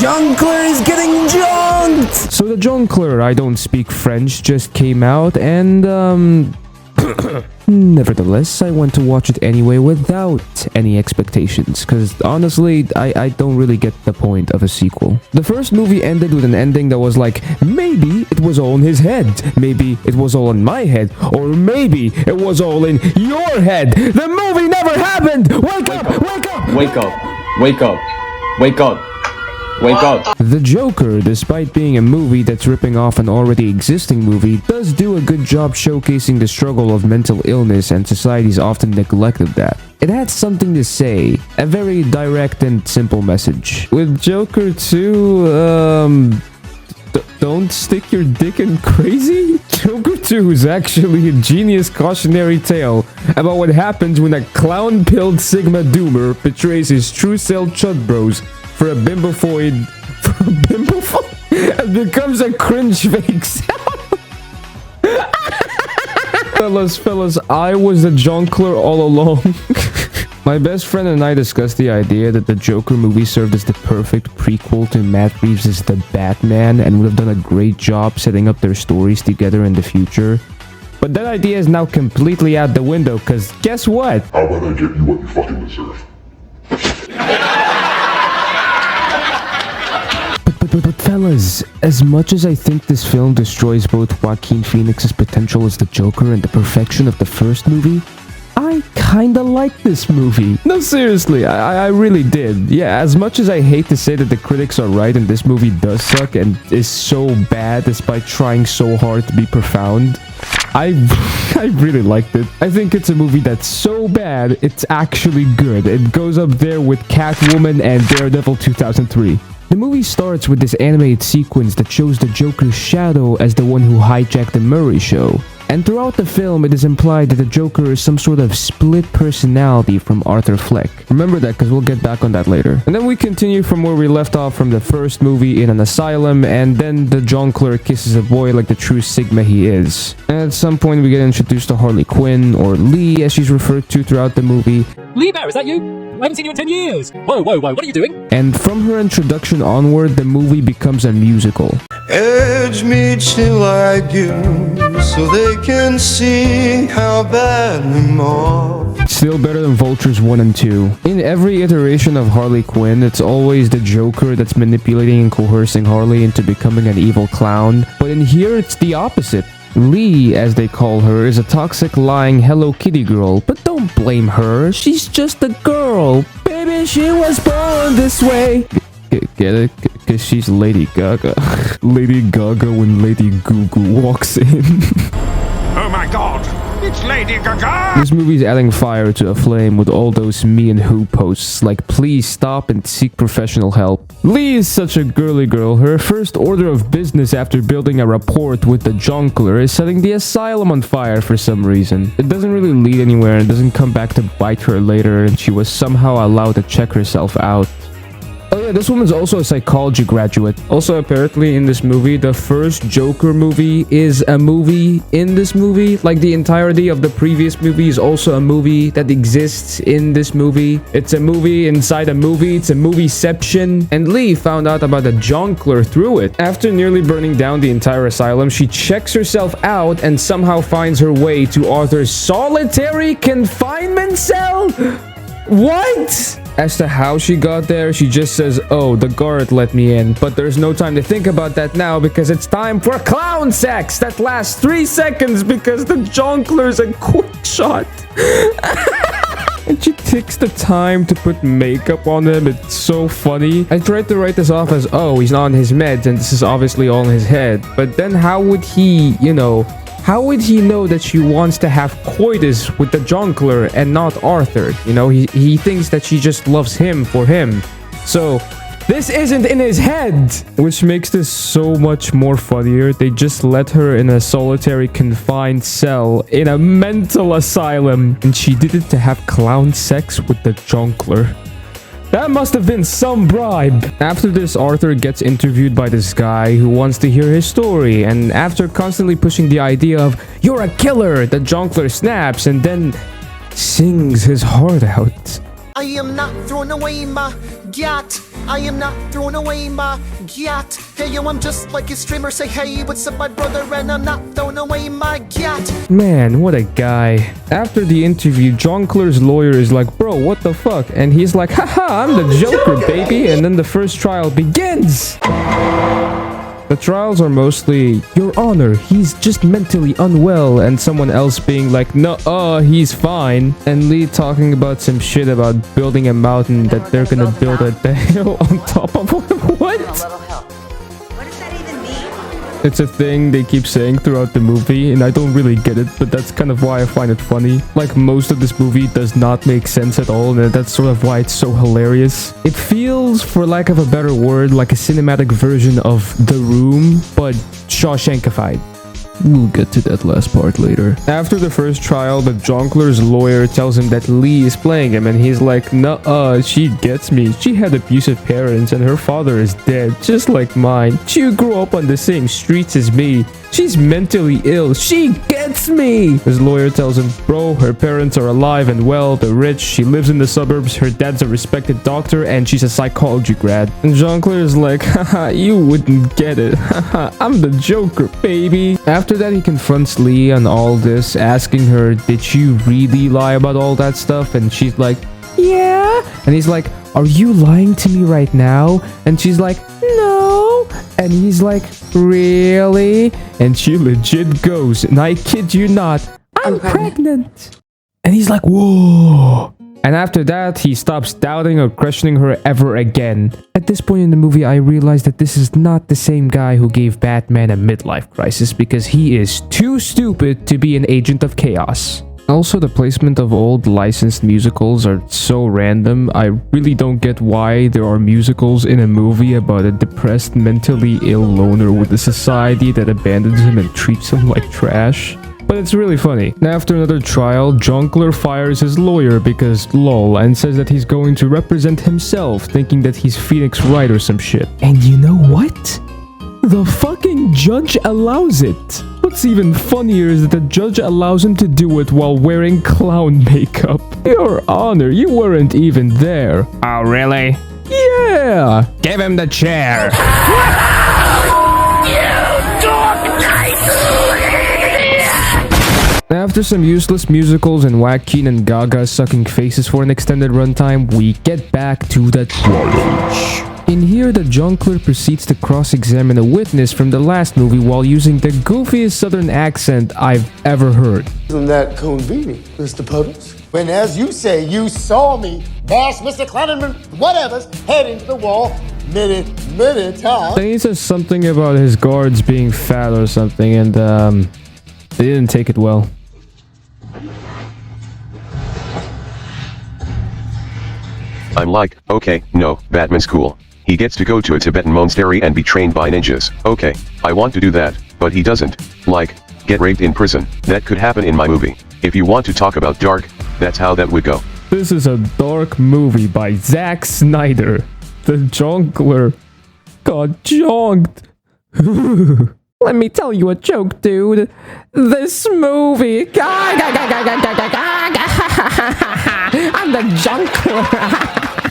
Jonkler is getting jonked! So the Jonkler, I don't speak French, just came out and nevertheless, I went to watch it anyway without any expectations, because honestly, I don't really get the point of a sequel. The first movie ended with an ending that was like, maybe it was all in his head, maybe it was all in my head, or maybe it was all in your head. The movie never happened! Wake up! Wake up! Wake up! Wake up! Wake up! Wake up! The Joker, despite being a movie that's ripping off an already existing movie, does do a good job showcasing the struggle of mental illness, and society's often neglected that. It had something to say, a very direct and simple message. With Joker 2, don't stick your dick in crazy? Joker 2 is actually a genius cautionary tale about what happens when a clown-pilled Sigma Doomer betrays his true self chud bros for a bimbofoid and becomes a cringe fake self. Fellas, I was the Jonkler all along. My best friend and I discussed the idea that the Joker movie served as the perfect prequel to Matt Reeves' The Batman and would have done a great job setting up their stories together in the future. But that idea is now completely out the window, cause guess what? How about I get you what you fucking deserve? But fellas, as much as I think this film destroys both Joaquin Phoenix's potential as the Joker and the perfection of the first movie, I kinda like this movie. No, seriously, I really did. Yeah, as much as I hate to say that the critics are right and this movie does suck and is so bad despite trying so hard to be profound, I really liked it. I think it's a movie that's so bad, it's actually good. It goes up there with Catwoman and Daredevil 2003. The movie starts with this animated sequence that shows the Joker's shadow as the one who hijacked the Murray show. And throughout the film, it is implied that the Joker is some sort of split personality from Arthur Fleck. Remember that, because we'll get back on that later. And then we continue from where we left off from the first movie in an asylum, and then the Jonkler kisses a boy like the true Sigma he is. And at some point, we get introduced to Harley Quinn, or Lee as she's referred to throughout the movie. Lee Bear, is that you? I haven't seen you in 10 years! Whoa, what are you doing? And from her introduction onward, the movie becomes a musical. Edge me till I do, so they can see how badly more. Still better than Vultures 1 and 2. In every iteration of Harley Quinn, it's always the Joker that's manipulating and coercing Harley into becoming an evil clown. But in here, it's the opposite. Lee, as they call her, is a toxic, lying Hello Kitty girl, but don't blame her, she's just a girl. Baby, she was born this way. Get it? Because she's Lady Gaga. Lady Gaga when Lady Goo Goo walks in. Oh my god, it's Lady Gaga! This movie's adding fire to a flame with all those me and who posts like please stop and seek professional help. Lee is such a girly girl. Her first order of business after building a rapport with the Jonkler is setting the asylum on fire for some reason. It doesn't really lead anywhere and doesn't come back to bite her later, and she was somehow allowed to check herself out. Oh yeah, this woman's also a psychology graduate. Also, apparently in this movie, the first Joker movie is a movie in this movie. Like the entirety of the previous movie is also a movie that exists in this movie. It's a movie inside a movie. It's a movieception. And Lee found out about the Jonkler through it. After nearly burning down the entire asylum, she checks herself out and somehow finds her way to Arthur's solitary confinement cell. What? As to how she got there, she just says, oh, the guard let me in. But there's no time to think about that now because it's time for clown sex that lasts 3 seconds because the Jonkler's a quick shot. And she takes the time to put makeup on him. It's so funny. I tried to write this off as, oh, he's not on his meds and this is obviously all in his head. But then how would he, how would he know that she wants to have coitus with the Jonkler and not Arthur? He thinks that she just loves him for him. So, this isn't in his head! Which makes this so much more funnier. They just let her in a solitary confined cell in a mental asylum. And she did it to have clown sex with the Jonkler. That must have been some bribe. After this, Arthur gets interviewed by this guy who wants to hear his story, and after constantly pushing the idea of, you're a killer, the Jonkler snaps and then sings his heart out. I am not throwing away my yacht. I am not throwing away my yacht. Hey yo, I'm just like a streamer. Say hey, what's up, my brother? And I'm not throwing away my yacht. Man, what a guy. After the interview, Jonkler's lawyer is like, bro, what the fuck? And he's like, haha, I'm the Joker, baby. And then the first trial begins. The trials are mostly, Your Honor, he's just mentally unwell, and someone else being like, no, he's fine. And Lee talking about some shit about building a mountain that they're gonna build a hill on top of. What? What does that even mean? It's a thing they keep saying throughout the movie, and I don't really get it, but that's kind of why I find it funny. Like, most of this movie does not make sense at all, and that's sort of why it's so hilarious. It feels, for lack of a better word, like a cinematic version of The Room, but Shawshankified. We'll get to that last part later. After the first trial, the Jonkler's lawyer tells him that Lee is playing him, and he's like, nuh-uh, she gets me. She had abusive parents, and her father is dead, just like mine. She grew up on the same streets as me. She's mentally ill. She gets me! His lawyer tells him, bro, her parents are alive and well, they're rich, she lives in the suburbs, her dad's a respected doctor, and she's a psychology grad. And Jonkler is like, haha, you wouldn't get it. Haha, I'm the Joker, baby. After that, he confronts Lee on all this, asking her, did you really lie about all that stuff? And she's like, yeah. And he's like, are you lying to me right now? And she's like, no. And he's like, really? And she legit goes, and I kid you not, I'm pregnant. And he's like, whoa. And after that, he stops doubting or questioning her ever again. At this point in the movie, I realized that this is not the same guy who gave Batman a midlife crisis, because he is too stupid to be an agent of chaos. Also, the placement of old licensed musicals are so random. I really don't get why there are musicals in a movie about a depressed, mentally ill loner with a society that abandons him and treats him like trash. But it's really funny. After another trial, Jonkler fires his lawyer because lol, and says that he's going to represent himself, thinking that he's Phoenix Wright or some shit. And you know what? The fucking judge allows it. What's even funnier is that the judge allows him to do it while wearing clown makeup. Your Honor, you weren't even there. Oh, really? Yeah! Give him the chair! After some useless musicals and Joaquin and Gaga sucking faces for an extended runtime, we get back to the trial. In here, the Jonkler proceeds to cross-examine a witness from the last movie while using the goofiest southern accent I've ever heard. Isn't that convenient, Mr. Puddles? When, as you say, you saw me bash Mr. Clanman, whatever's, head into the wall many times. Then he says something about his guards being fat or something, and they didn't take it well. I'm like, okay, no, Batman's cool. He gets to go to a Tibetan monastery and be trained by ninjas. Okay, I want to do that, but he doesn't. Like, get raped in prison. That could happen in my movie. If you want to talk about dark, that's how that would go. This is a dark movie by Zack Snyder. The Jonkler got jonked. Let me tell you a joke, dude. This movie... I'm the Jonkler.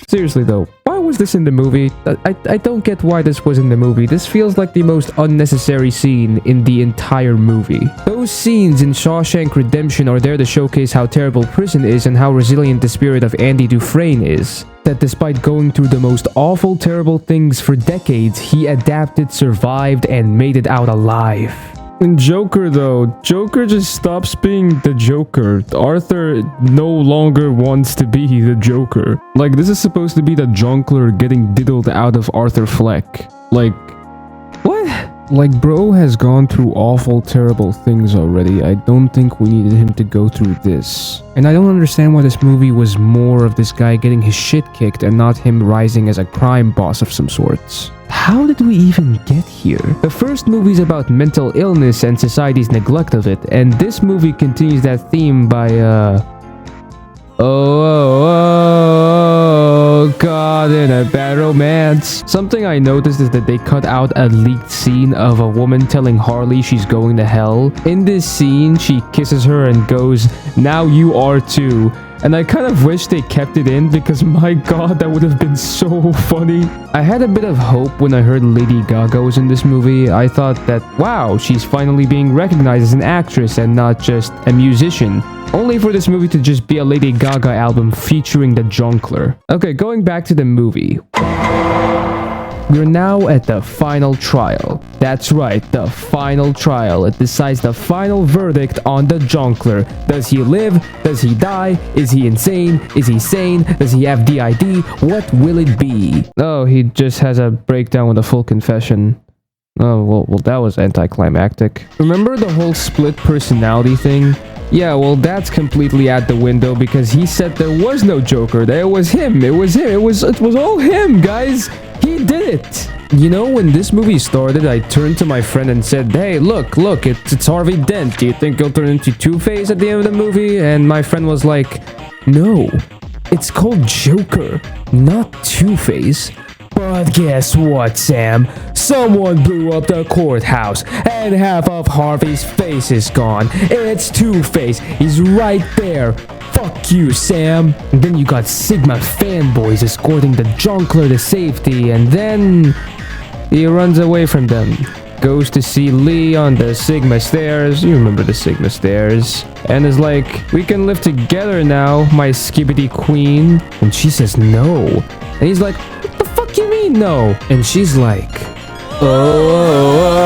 Seriously though, why was this in the movie? I don't get why this was in the movie. This feels like the most unnecessary scene in the entire movie. Those scenes in Shawshank Redemption are there to showcase how terrible prison is and how resilient the spirit of Andy Dufresne is. That despite going through the most awful, terrible things for decades, he adapted, survived, and made it out alive. In Joker though, Joker just stops being the Joker. Arthur no longer wants to be the Joker. Like, this is supposed to be the Jonkler getting diddled out of Arthur Fleck. Like, what? Like, bro has gone through awful, terrible things already. I don't think we needed him to go through this. And I don't understand why this movie was more of this guy getting his shit kicked and not him rising as a crime boss of some sorts. How did we even get here? The first movie's about mental illness and society's neglect of it, and this movie continues that theme by, Oh, God, in a bad romance. Something I noticed is that they cut out a leaked scene of a woman telling Harley she's going to hell. In this scene, she kisses her and goes, now you are too. And I kind of wish they kept it in because my god, that would have been so funny. I had a bit of hope when I heard Lady Gaga was in this movie. I thought that, wow, she's finally being recognized as an actress and not just a musician. Only for this movie to just be a Lady Gaga album featuring the Jonkler. Okay, going back to the movie. We're now at the final trial. That's right, the final trial. It decides the final verdict on the Jonkler. Does he live? Does he die? Is he insane? Is he sane? Does he have DID? What will it be? Oh, he just has a breakdown with a full confession. Oh, well, that was anticlimactic. Remember the whole split personality thing? Yeah, well, that's completely out the window because he said there was no Joker. That it was him. It was him. It was all him, guys. He did it! You know, when this movie started, I turned to my friend and said, hey, look, it's Harvey Dent. Do you think he'll turn into Two-Face at the end of the movie? And my friend was like, no, it's called Joker, not Two-Face. But guess what, Sam? Someone blew up the courthouse, and half of Harvey's face is gone. It's Two-Face. He's right there. Fuck you, Sam. And then you got Sigma fanboys escorting the Jonkler to safety, and then he runs away from them. Goes to see Lee on the Sigma stairs. You remember the Sigma stairs. And is like, we can live together now, my skibbity queen. And she says no. And he's like, what the fuck you mean no? And she's like, oh.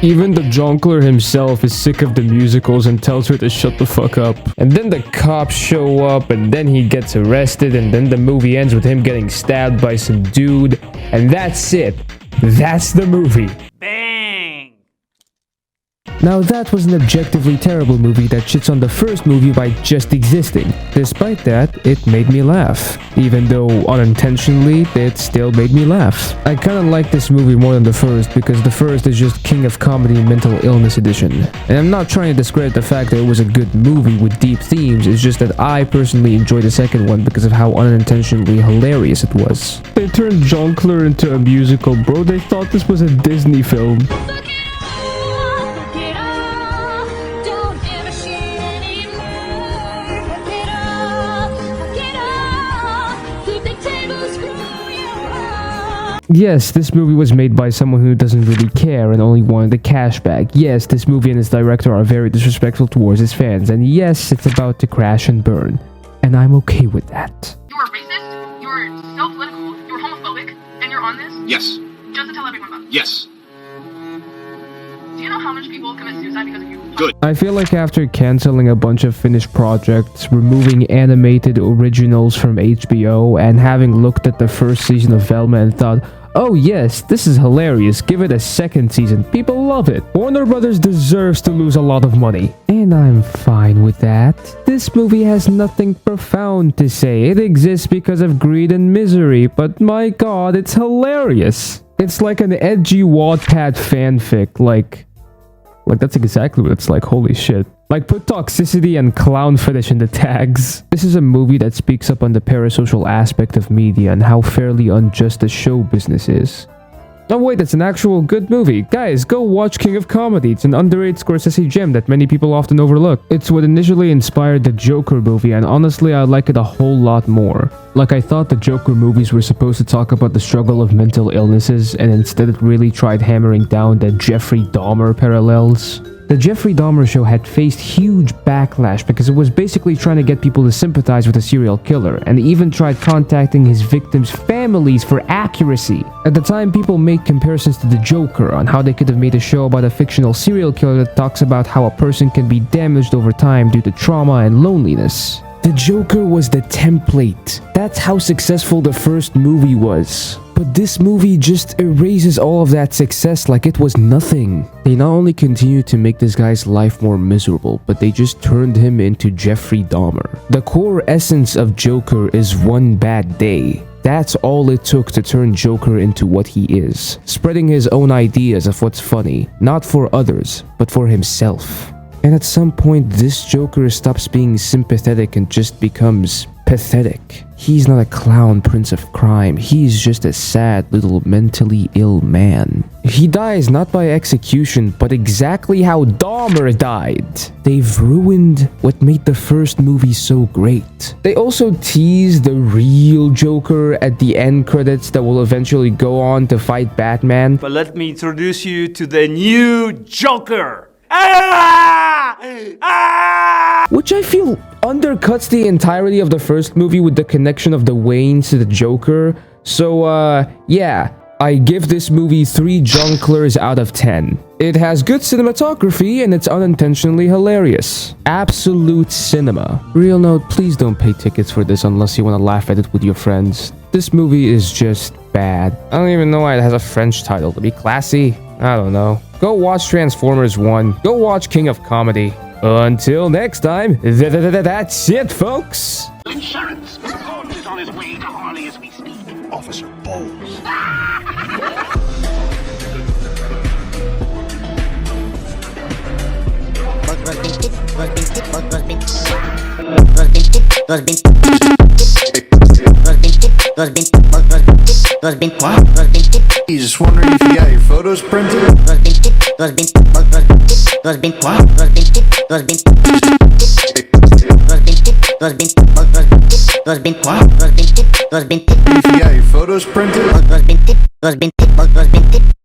Even the Jonkler himself is sick of the musicals and tells her to shut the fuck up. And then the cops show up, and then he gets arrested, and then the movie ends with him getting stabbed by some dude. And that's it. That's the movie. Bang! Now that was an objectively terrible movie that shits on the first movie by just existing. Despite that, it made me laugh. Even though unintentionally, it still made me laugh. I kinda like this movie more than the first because the first is just King of Comedy Mental Illness Edition. And I'm not trying to discredit the fact that it was a good movie with deep themes, it's just that I personally enjoyed the second one because of how unintentionally hilarious it was. They turned Jonkler into a musical, bro. They thought this was a Disney film. Yes, this movie was made by someone who doesn't really care and only wanted the cash back. Yes, this movie and its director are very disrespectful towards its fans. And yes, it's about to crash and burn. And I'm okay with that. You are racist, you're so political, you're homophobic, and you're on this? Yes. Just to tell everyone about it. Yes. Do you know how much people commit suicide because of you? Good. I feel like after canceling a bunch of finished projects, removing animated originals from HBO, and having looked at the first season of Velma and thought, oh yes, this is hilarious, give it a second season, people love it. Warner Brothers deserves to lose a lot of money. And I'm fine with that. This movie has nothing profound to say. It exists because of greed and misery, but my god, it's hilarious. It's like an edgy Wattpad fanfic, like that's exactly what it's like, holy shit. Like, put toxicity and clown fetish in the tags. This is a movie that speaks up on the parasocial aspect of media and how fairly unjust the show business is. Oh wait, that's an actual good movie. Guys, go watch King of Comedy. It's an underrated Scorsese gem that many people often overlook. It's what initially inspired the Joker movie, and honestly, I like it a whole lot more. Like, I thought the Joker movies were supposed to talk about the struggle of mental illnesses, and instead it really tried hammering down the Jeffrey Dahmer parallels. The Jeffrey Dahmer show had faced huge backlash because it was basically trying to get people to sympathize with a serial killer, and even tried contacting his victims' families for accuracy. At the time, people made comparisons to the Joker on how they could have made a show about a fictional serial killer that talks about how a person can be damaged over time due to trauma and loneliness. The Joker was the template. That's how successful the first movie was. But this movie just erases all of that success like it was nothing. They not only continued to make this guy's life more miserable, but they just turned him into Jeffrey Dahmer. The core essence of Joker is one bad day. That's all it took to turn Joker into what he is. Spreading his own ideas of what's funny, not for others, but for himself. And at some point, this Joker stops being sympathetic and just becomes pathetic. He's not a clown prince of crime, he's just a sad little mentally ill man. He dies not by execution, but exactly how Dahmer died. They've ruined what made the first movie so great. They also teased the real Joker at the end credits that will eventually go on to fight Batman. But let me introduce you to the new Joker. Which I feel undercuts the entirety of the first movie with the connection of the Waynes to the Joker. So, yeah, I give this movie 3 Jonklers out of 10. It has good cinematography and it's unintentionally hilarious. Absolute cinema. Real note, please don't pay tickets for this unless you want to laugh at it with your friends. This movie is just bad. I don't even know why it has a French title. To be classy? I don't know. Go watch Transformers 1. Go watch King of Comedy. Until next time, that's it, folks. Insurance. Holmes is on his way to Harley as we speak. Officer Bowles. He's just wondering if you got your photos printed. If you got your photos printed.